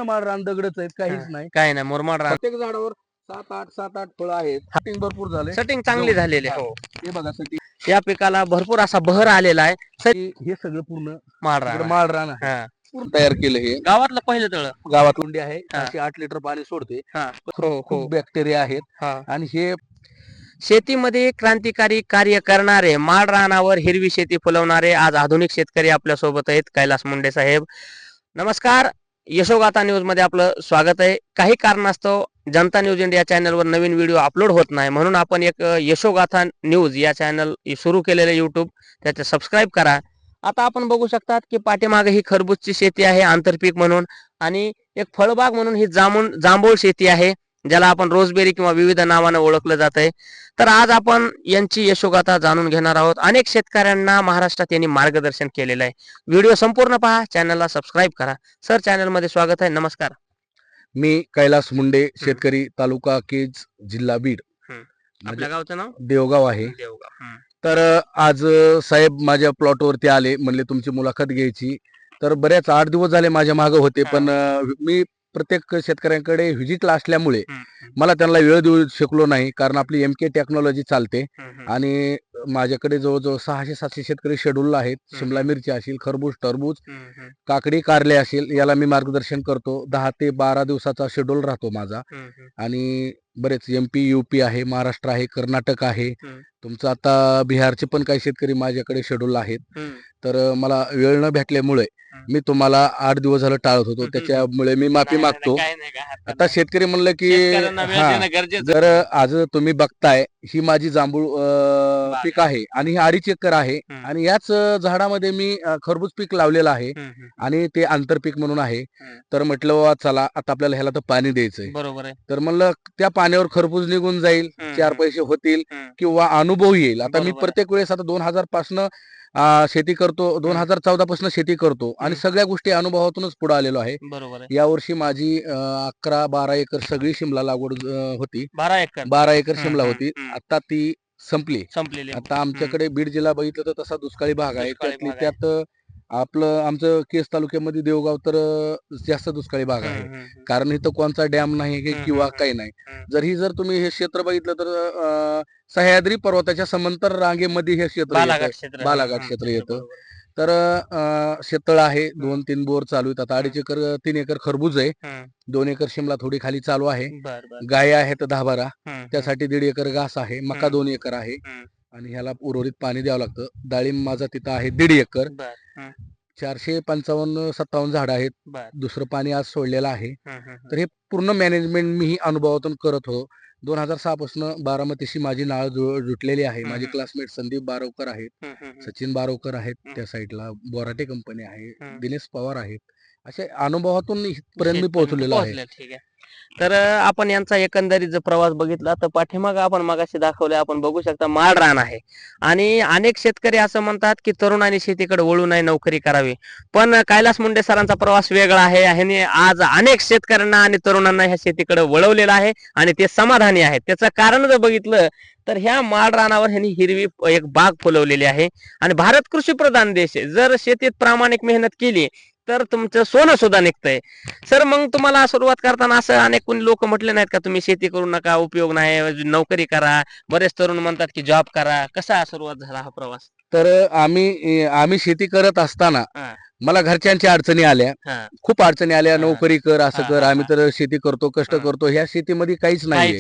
माळ रान दगडच आहेत, काहीच नाही. काय नाही मुरमाड रान. प्रत्येक झाडावर 7-8 फळं आहेत. सेटिंग भरपूर झाले. सेटिंग चांगली झालेली आहे. हो, हे बघा सेटिंग. या पिकाला भरपूर असा बहर आलेला आहे. हे सगळं पूर्ण माळ इकडं रान माळ रान आहे. हा. पूर्ण तयार केलं हे. गावातलं पहिलं तळ. गावात कुंडी आहे, हा. 8 लिटर पाणी सोडते. हा. हो, खूप बॅक्टेरिया आहेत. हा. आणि हे शेतीमध्ये क्रांतिकारी कार्य करणारे, माळ रानावर हिरवी शेती फुलवणारे आज आधुनिक शेतकरी आपल्या सोबत आहेत. कैलास मुंडे साहेब, नमस्कार. यशोगाथा न्यूज मध्ये आपलं स्वागत आहे. काही कारणास्तव जनता न्यूज इंडिया चॅनलवर नवीन व्हिडिओ अपलोड होत नाही, म्हणून आपण एक यशोगाथा न्यूज या चॅनल सुरू केलेलं युट्यूब, त्याचे सबस्क्राईब करा. आता आपण बघू शकतात की पाठीमागे ही खरबूजची शेती आहे आंतरपीक म्हणून, आणि एक फळबाग म्हणून ही जांभूळ शेती आहे, ज्याला आपण रोजबेरी किंवा विविध नावाने ओळखलं जात आहे. तर आज आपण यांची यशोगाथा जाणून घेणार आहोत. अनेक शेतकऱ्यांना महाराष्ट्रात यांनी मार्गदर्शन केलेलं आहे. व्हिडिओ संपूर्ण पहा, चॅनलला सबस्क्राईब करा. सर, चॅनल मध्ये स्वागत आहे. नमस्कार. मी कैलास मुंडे, शेतकरी, तालुका केज, जिल्हा बीड. आपल्या गावचं नाव देवगाव आहे. देवगाव. तर आज साहेब माझ्या प्लॉटवरती आले, म्हणले तुमची मुलाखत घ्यायची. तर बऱ्याच 8 दिवस झाले माझ्या मागे होते, पण मी प्रत्येक शेतकऱ्यांकडे व्हिजिटला असल्यामुळे मला त्यांना वेळ देऊ शकलो नाही, कारण आपली MK टेक्नॉलॉजी चालते आणि माझ्याकडे जवळजवळ 600-700 शेतकरी शेड्यूल आहेत. शिमला मिरची असेल, खरबूज, टरबूज, काकडी, कारले असेल, याला मी मार्गदर्शन करतो. 10 ते 12 दिवसाचा शेड्यूल राहतो माझा. आणि बरेच MP, UP आहे, महाराष्ट्र आहे, कर्नाटक आहे. तुमचं आता बिहारचे पण काही शेतकरी माझ्याकडे शेड्यूल आहेत. तर मला वेळ न भेटल्यामुळे मी तुम्हाला 8 दिवस झालं टाळत होतो, त्याच्यामुळे मी माफी मागतो. आता शेतकरी म्हणलं की जर आज तुम्ही बघताय, ही माझी जांभूळ पीक आहे आणि ही 2.5 एकर आहे, आणि याच झाडामध्ये मी खरबूज पीक लावलेलं आहे आणि ते आंतरपीक म्हणून आहे. तर म्हटलं चला आता आपल्याला ह्याला तर पाणी द्यायचंय. बरोबर आहे. तर म्हणलं त्या पाण्यावर खरबूज निघून जाईल, 4 पैसे होतील किंवा अनुभव येईल. आता मी प्रत्येक वेळेस आता 2000 पासून शेती करतो, 2014 पासून शेती करतो आणि सगळ्या गोष्टी अनुभवातूनच पुढे आलेलो आहे. बरोबर आहे. यावर्षी माझी 11-12 एकर सगळी शिमला लागवड होती. 12 एकर शिमला होती. आता ती संपलेली. आता आमच्याकडे बीड जिल्हा बघितलं तर तसा दुष्काळी भाग आहे. त्यात आमचं केस तालुक्यामध्ये देवगाव तर जास्त दुष्काळी भाग आहे, कारण इथं कोणता डॅम नाही किंवा काही नाही. जर तुम्ही हे क्षेत्र बघितलं तर सह्याद्री पर्वताच्या समांतर रांगेमध्ये हे क्षेत्र बालाघाट क्षेत्र येतं. तर शेततळ आहे, 2-3 बोर चालू आहेत. आता 3 एकर खरबूज आहे, 2 एकर शिमला थोडी खाली चालू आहे. गाय आहेत 10-12, त्यासाठी 1.5 एकर घास आहे. मका 2 एकर आहे आणि ह्याला उर्वरित पाणी द्यावं लागतं. डाळिंब माझा तिथं आहे 1.5 एकर. 455-57 झाड आहेत. दुसरं पाणी आज सोडलेलं आहे. तर हे पूर्ण मॅनेजमेंट मी अनुभवातून करत होतो. 2006 पासून बारामतीशी माझी नाळ जुटलेली आहे. माझे क्लासमेट संदीप बारवकर आहेत, सचिन बारवकर आहेत, त्या साईडला बोराटे कंपनी आहे, दिनेश पवार आहेत. असे अनुभवातून इथपर्यंत मी पोहोचलेलो आहे. ठीक आहे. तर आपण यांचा एकंदरीत जर प्रवास बघितला तर पाठीमाग आपण मगाशी दाखवले, आपण बघू शकता माळ रान आहे. आणि अनेक शेतकरी असं म्हणतात की तरुणांनी शेतीकडे वळू नये, नोकरी करावी. पण कैलास मुंडे सरांचा प्रवास वेगळा आहे. ह्यांनी आज अनेक शेतकऱ्यांना आणि तरुणांना ह्या शेतीकडे वळवलेला आहे आणि ते समाधानी आहेत. त्याचं कारण जर बघितलं तर ह्या माळ रानावर ह्यांनी हिरवी एक बाग फुलवलेली आहे. आणि भारत कृषी प्रधान देश आहे. जर शेतीत प्रामाणिक मेहनत केली तर तुमचं सोनं सुद्धा निघतंय. सर, मग तुम्हाला सुरुवात करताना असं अनेक कोणी लोक म्हटले नाहीत का तुम्ही शेती करू नका, उपयोग नाही, नोकरी करा? बरेच तरुण म्हणतात की जॉब करा. कसा सुरुवात झाला हा प्रवास? तर आम्ही शेती करत असताना मला घरच्यांच्या अडचणी आल्या, खूप अडचणी आल्या. नोकरी कर, असं कर, आम्ही तर शेती करतो, कष्ट करतो, ह्या शेतीमध्ये काहीच नाही.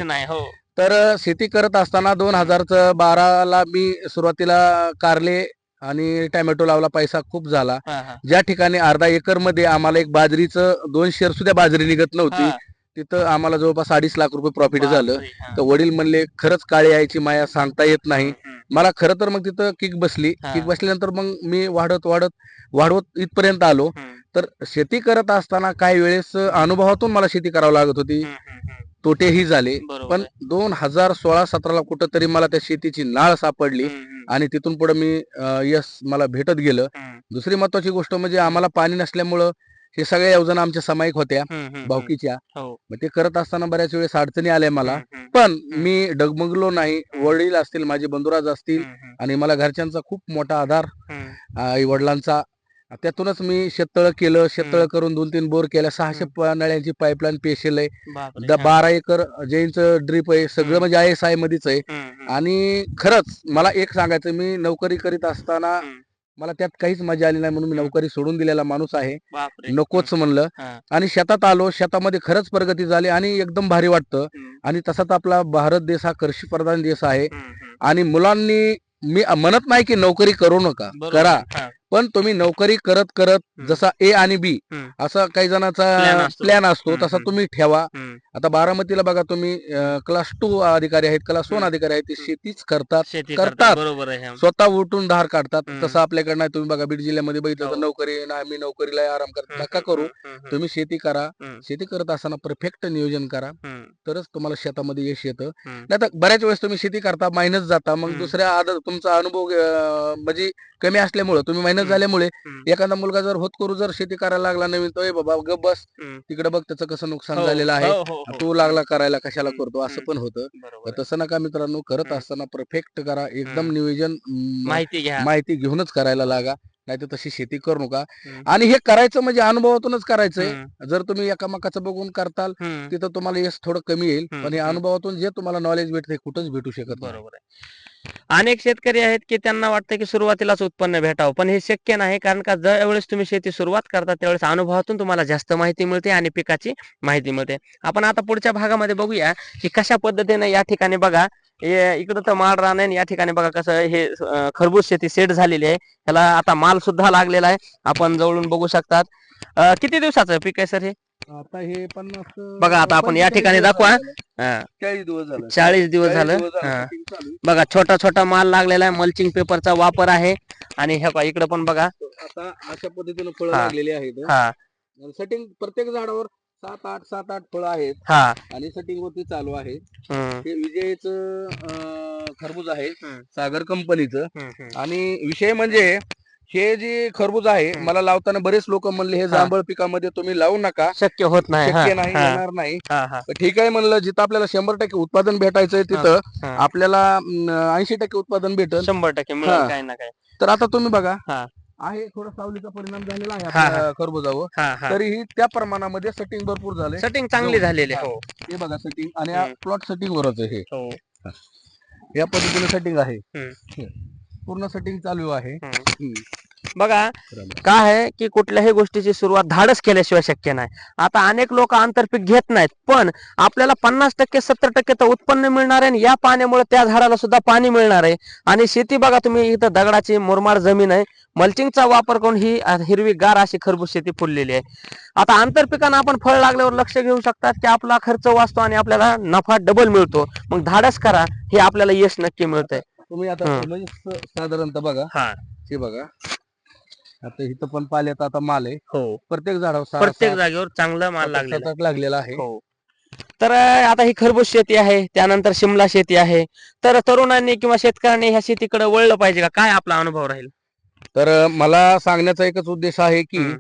तर शेती करत असताना 2012ला मी सुरुवातीला कारले आणि टोमॅटो लावला. पैसा खूप झाला. ज्या ठिकाणी अर्धा एकर मध्ये आम्हाला एक बाजरीचं 2 शेर सुद्धा बाजरी निघत नव्हती, तिथं आम्हाला जवळपास 2.5 लाख रुपये प्रॉफिट झालं. तर वडील म्हणले खरंच काळी आईची माया सांगता येत नाही. मला खरं तर मग तिथं किक बसल्यानंतर मग मी वाढवत इथपर्यंत आलो. तर शेती करत असताना काही वेळेस अनुभवातून मला शेती करावी लागत होती, तोटेही झाले. पण 2016-17ला कुठंतरी मला त्या शेतीची नाळ सापडली आणि तिथून पुढे मी यश मला भेटत गेलं. दुसरी महत्वाची गोष्ट म्हणजे आम्हाला पाणी नसल्यामुळं हे सगळ्या योजना आमच्या सामायिक होत्या, भावकीच्या. मग ते करत असताना बऱ्याच वेळेस अडचणी आल्या मला, पण मी डगमगलो नाही. वडील असतील, माझे बंधुराज असतील आणि मला घरच्यांचा खूप मोठा आधार, आई वडिलांचा त्यातूनच मी शेततळ केलं, शेततळ हम्म. करून 2-3 बोर केल्या, 600 नळ्यांची पाईपलाईन पेशल आहे, बापरे. हा. 12 एकर जैनचं ड्रीप आहे, सगळं हम्म. म्हणजे ISI मध्येच आहे. हम्म, हम्म, आणि खरंच मला एक सांगायचं, मी नोकरी करीत असताना हम्म. मला त्यात काहीच मजा आली नाही, म्हणून मी हम्म. नोकरी सोडून दिलेला माणूस आहे. बापरे. नकोच म्हणलं. हा. आणि शेतात आलो, शेतामध्ये खरंच प्रगती झाली आणि एकदम भारी वाटतं. हम्म. आणि तसाच आपला भारत देश हा कृषी प्रधान देश आहे. हम्म, हम्म. आणि मुलांनी, मी म्हणत नाही की नोकरी करू नका, बरोबर करा, आहे. हा. पण तुम्ही नोकरी करत करत हम्म. जसा A आणि B हम्म. असा काही Plan जणांचा असतो. प्लॅन असतो, हम्म, तसा हम्म. तुम्ही ठेवा. हम्म. आता बारामतीला बघा तुम्ही, क्लास 2 अधिकारी आहेत, क्लास 1 हम्म. अधिकारी आहेत, ते हम्म. शेतीच करतात, शेती करतात बरोबर आहे. हा. स्वतः उठून धार काढतात. हम्म. तसं आपल्याकडे नाही. तुम्ही बघा बीड जिल्ह्यामध्ये बघितलं तर हो. नोकरी ना, आम्ही नोकरीला आहे, आराम करत हम्म, नका हम्म, करू. हम्म, हम्म, तुम्ही शेती करा. हम्म. शेती करत असताना परफेक्ट नियोजन करा, हम्म. तरच तुम्हाला शेतामध्ये यश येतं. हम्म. नाही तर बऱ्याच वेळेस तुम्ही शेती करता, मायनस जाता, मग हम्म. दुसऱ्या तुमचा अनुभव म्हणजे कमी असल्यामुळं, तुम्ही मायनस हम्म. झाल्यामुळे हम्म. एखादा मुलगा जर होतकरू जर शेती करायला लागला नवीन, तो बाबा गप बस, हम्म. तिकडे बघ त्याचं कसं नुकसान हो, झालेलं आहे, हो, हो, हो. तू लागला करायला कशाला हम्म. करतो, असं हम्म. पण होतं. बरोबर तर आहे. तसं नका मित्रांनो, करत हम्म. असताना परफेक्ट करा, एकदम हम्म. नियोजन माहिती घ्या. माहिती घेऊनच करायला लागा, नाही तर तशी शेती करू नका. हम्म. आणि हे करायचं म्हणजे अनुभवातूनच करायचंय. हम्म. जर तुम्ही एकामेकाचं बघून करताल, हम्म. तिथं तुम्हाला यश थोडं कमी येईल, हम्म. पण हे हम्म. अनुभवातून जे तुम्हाला नॉलेज भेटते कुठंच भेटू शकत नाही. बरोबर आहे. अनेक शेतकरी आहेत की त्यांना वाटतं की सुरुवातीलाच उत्पन्न भेटावं, पण हे शक्य नाही. कारण का ज्यावेळेस तुम्ही शेती सुरुवात करता त्यावेळेस अनुभवातून तुम्हाला जास्त माहिती मिळते आणि पिकाची माहिती मिळते. आपण आता पुढच्या भागामध्ये बघूया की कशा पद्धतीने या ठिकाणी बघा, इकडं तर माळ रान आहे, या ठिकाणी बघा कसं हे खरबूज शेती सेट झालेली आहे. ह्याला आता माल सुद्धा लागलेला आहे, आपण जवळून बघू शकतात. किती दिवसाचं पीक आहे सर हे? आता हे बघा आता आपण या ठिकाणी दाखवा. 40 दिवस झालं. 40 दिवस झालं. हा. setting चालू आहे. बघा छोटा छोटा माल लागलेला आहे, मल्चिंग पेपरचा वापर आहे. आणि हे इकडे पण बघा. आता अशा पद्धतीने फळं हा. लागलेली आहेत. हा. सेटिंग प्रत्येक झाडावर 7-8 फळं आहेत. हा. आणि सेटिंग वरती चालू आहे. हम्म. हे विजयचं खरबूज आहे, हम्म. सागर कंपनीचं. हम्म. हम्म. आणि विषय म्हणजे हे जे खरबूज आहे, हम्म. मला लावताना बरेच लोक म्हणले हे जांभळ पिकामध्ये तुम्ही लावू नका, शक्य होत नाही. शक्य नाही, हा. येणार नाही. हा. हा. तर ठीक आहे म्हणलं, जिथं आपल्याला 100% उत्पादन भेटायचंय तिथं हा. आपल्याला 80% उत्पादन भेटल. 100% मिळेल हा. काही ना काही. तर आता तुम्ही बघा, हा. आहे थोडा सावलीचा परिणाम झालेला आहे हा. आपल्या खरबुजावर, हा. हा. तरीही त्या प्रमाणामध्ये सेटिंग भरपूर झाले. सेटिंग चांगली झालेली हा. आहे. हो. हे बघा सेटिंग, आणि हम्म. प्लॉट सेटिंग वरच आहे हे. हो. या पद्धतीने सेटिंग आहे, हम्म. पूर्ण सेटिंग चालू आहे. हम्म. बघा काय आहे की कुठल्याही गोष्टीची सुरुवात धाडस केल्याशिवाय शक्य नाही. आता अनेक लोक आंतरपीक घेत नाहीत, पण आपल्याला 50% 70% तर उत्पन्न मिळणार आहे, आणि या पाण्यामुळे त्या झाडाला सुद्धा पाणी मिळणार आहे. आणि शेती बघा तुम्ही, इथं दगडाची मुरमाड जमीन आहे, मल्चिंगचा वापर करून ही हिरवीगार अशी खरबूज शेती फुललेली आहे. आता आंतरपिकांना आपण फळ लागल्यावर लक्ष घेऊ शकतात की आपला खर्च वाचतो आणि आपल्याला नफा डबल मिळतो. मग धाडस करा, हे आपल्याला यश नक्की मिळतंय. तुम्ही आता म्हणजे साधारणतः बघा, हा. हे बघा, आता इथं पण पाल्यात आता माल आहे. हो. प्रत्येक झाडावर प्रत्येक जागेवर चांगला माल लागलेला आहे. लागलेला आहे. हो. तर आता ही खरबूज शेती आहे, त्यानंतर शिमला शेती आहे. तर तरुणांनी किंवा शेतकऱ्यांनी ह्या शेतीकडे वळलं पाहिजे का? काय आपला अनुभव राहील? तर मला सांगण्याचा एकच उद्देश आहे की हम्म.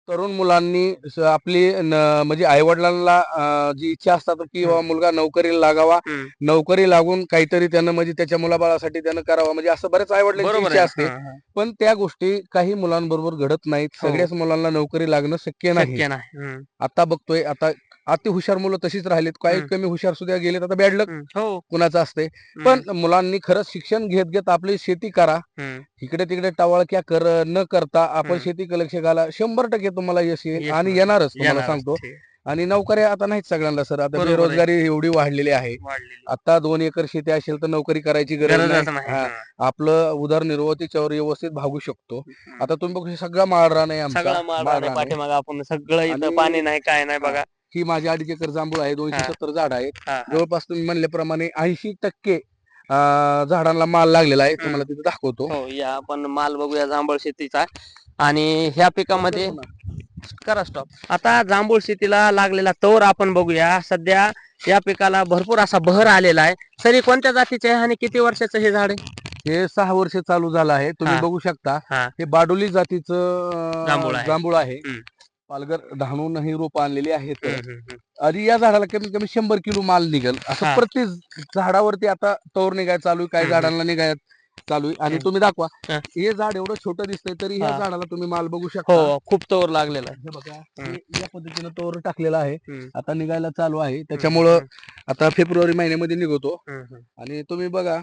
तरुण मुलांनी आपली म्हणजे आई वडिलांना जी इच्छा असतात की बाबा मुलगा नोकरीला लागावा, हम्म. नोकरी लागून काहीतरी त्यानं म्हणजे त्याच्या मुलाबाळासाठी त्यानं करावं, म्हणजे असं बरेच आई वडिलांची बरोबर इच्छा आहे. असते. हा, हा. पण त्या गोष्टी काही मुलांबरोबर घडत नाहीत. हो. सगळ्याच मुलांना नोकरी लागणं शक्य नाही. शक्य नाही. हम्म. आता बघतोय, आता अति हुशार मुलं तशीच राहिलीत, काही हम्म. कमी हुशार सुद्धा गेलेत. आता बॅड लक हम्म. हो. कुणाचं असते. पण मुलांनी खरंच शिक्षण घेत घेत आपली शेती करा. हम्म. इकडे तिकडे टवाळक्या न करता आपण शेतीकडे लक्ष घाला, 100% तुम्हाला यश येईल, आणि येणारच तुम्हाला सांगतो. आणि नोकऱ्या आता नाहीत सगळ्यांना सर, आता बरोबर आहे. बेरोजगारी एवढी वाढलेली आहे. वाढलेली. आता 2 एकर शेती असेल तर नोकरी करायची गरज गरजच नाही. नाही. हा. हा. आपलं उदरनिर्वाह त्याच्यावर व्यवस्थित भागू शकतो. आता तुम्ही बघू, सगळा माळरान आहे आमचा, सगळा माळ माळरान आहे. पाठीमागं आपण सगळं इथं आणि पाणी नाही, काय नाही बघा. ही माझी 2.5 एकर जांभूळ आहे, 270 झाड आहेत. हा, हा. जवळपास तुम्ही म्हणल्याप्रमाणे 80% झाडांना माल लागलेला आहे. तुम्हाला तिथे दाखवतो. हो, या आपण माल बघूया जांभूळ शेतीचा. आणि ह्या पिकामध्ये करा स्टॉप. आता जांभूळ शेतीला लागलेला तोर आपण बघूया. सध्या या पिकाला भरपूर असा बहर आलेला आहे. तरी कोणत्या जातीचे आहे आणि किती वर्षाचं हे झाड आहे? हे 6 वर्ष चालू झालं आहे. तुम्ही बघू शकता, हे बाडोली जातीचं जांभूळ आहे. पालघर डहाणून ही रोप आणलेली आहेत. आणि या झाडाला कमीत कमी 100 किलो माल निघेल, असं प्रत्येक झाडावरती आता तोर निघाय चालू आहे. काही झाडांना निघायत चालू आहे. आणि हम्म. तुम्ही दाखवा, हा. हे झाड एवढं छोटं दिसतंय तरी ह्या हा. झाडाला तुम्ही माल बघू शकता. हो, खूप तोवर लागलेला आहे. हे बघा, हम्म. हे या पद्धतीनं तोर टाकलेला आहे. हम्म. आता निघायला चालू आहे. त्याच्यामुळं आता फेब्रुवारी महिन्यामध्ये निघतो. आणि तुम्ही बघा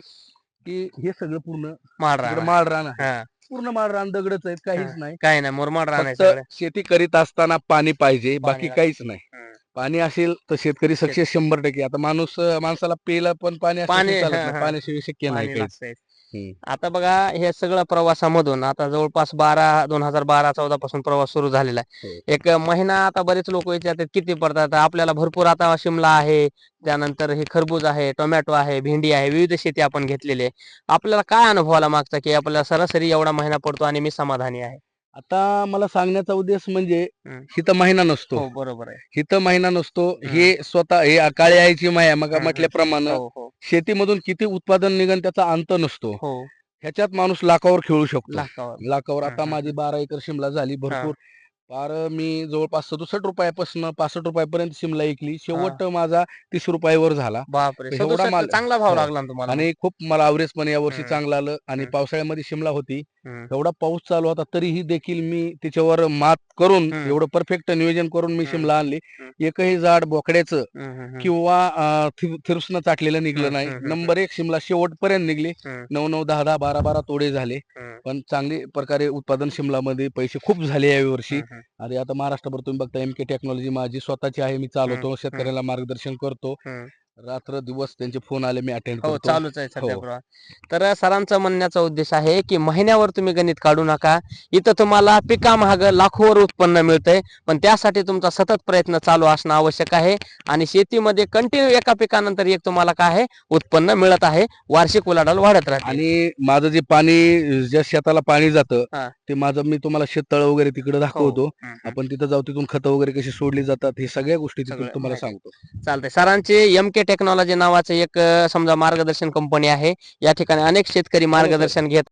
की हे सगळं पूर्ण माळरान आहे. माळरान आहे. हा. पूर्ण माळरान दगडच आहेत, काहीच नाही. काय नाही, मुरमाड रान आहे फक्त सगळं. शेती करीत असताना पाणी पाहिजे, पाणी बाकी लागतं. काहीच नाही. पाणी असेल तर शेतकरी सक्सेस 100%. आता माणसाला प्यायला पण पाणी पाणी, असल्याशिवाय चालत हा, नाही, हा. पाण्याशिवाय शक्य नाही पाणी काहीच. लागतंय. हम्म. आता बघा, हे सगळं प्रवासामधून आता जवळपास 2012-14 पासून प्रवास सुरू झालेला आहे. हो. एक महिना आता बरेच लोक विचारतात किती पडतात. आपल्याला भरपूर आता शिमला आहे, त्यानंतर हे खरबूज आहे, टोमॅटो आहे, भेंडी आहे, विविध शेती आपण घेतलेली आहे. आपल्याला काय अनुभव आला मागचा की आपल्याला सरासरी एवढा महिना पडतो आणि मी समाधानी आहे? आता मला सांगण्याचा उद्देश म्हणजे हम्म. हिथं महिना नसतो, हो, बरोबर आहे. हिथं महिना नसतो. हम्म. हे स्वतः हे काळी आईची माया मग हम्म. म्हटल्याप्रमाणे हो, हो, शेतीमधून किती उत्पादन निघन त्याचा अंत नसतो. हो. ह्याच्यात माणूस लाखावर खेळू शकतो. लाखावर. लाखावर. हम्म. आता माझी 12 एकर शिमला झाली भरपूर. फार मी जवळपास 67 रुपयापासून 65 रुपयापर्यंत शिमला ऐकली. शेवट माझा 30 रुपयावर झाला. बापरे, तर एवढा 67 माल चांगला भाव हो. लागला ना तुम्हाला? आणि खूप मला अवरेज पण यावर्षी हम्म. चांगलं आलं. आणि हम्म. पावसाळ्यामध्ये शिमला होती, हम्म. एवढा पाऊस चालू होता तरीही देखील मी तिच्यावर मात करून हम्म. एवढं परफेक्ट नियोजन करून मी हम्म. शिमला आणली. हम्म. एकही झाड बोकड्याचं हम्म. किंवा थिरसनं चाटलेलं निघलं हम्म. नाही. हम्म. नंबर 1 शिमला शेवटपर्यंत निघली. हम्म. 9-9, 10-10, 12-12 तोडे झाले. हम्म. पण चांगली प्रकारे उत्पादन शिमलामध्ये पैसे खूप झाले यावर्षी. हम्म. आणि आता महाराष्ट्रभर तुम्ही बघता MK टेक्नॉलॉजी माझी स्वतःची आहे, मी चालवतो, शेतकऱ्याला मार्गदर्शन करतो. हम्म. रात्र दिवस त्यांचे फोन आले मी अटेंड हो, करतो. चालूच आहे सध्या हो. प्रवाह. तर सरांचा म्हणण्याचा उद्देश आहे की महिन्यावर तुम्ही गणित काढू नका. इथं तुम्हाला पिकामागं लाखोवर उत्पन्न मिळतंय, पण त्यासाठी तुमचा सतत प्रयत्न चालू असणं आवश्यक आहे. आणि शेतीमध्ये कंटिन्यू एका पिकानंतर एक तुम्हाला काय आहे, उत्पन्न मिळत आहे. वार्षिक उलाढाल वाढत राहते. आणि माझं जे पाणी, ज्या शेताला पाणी जातं हा. ते माझं, मी तुम्हाला शेततळ वगैरे तिकडे दाखवतो. हम्म. आपण तिथं जाऊ, तिथून खतं वगैरे कशी सोडली जातात हे सगळ्या गोष्टी तिथून सगळं तुम्हाला माहिती. सांगतो. चालतंय. सरांचे MK टेक्नॉलॉजी नावाचं एक समजा मार्गदर्शन कंपनी आहे. या ठिकाणी अनेक शेतकरी मार्गदर्शन घेत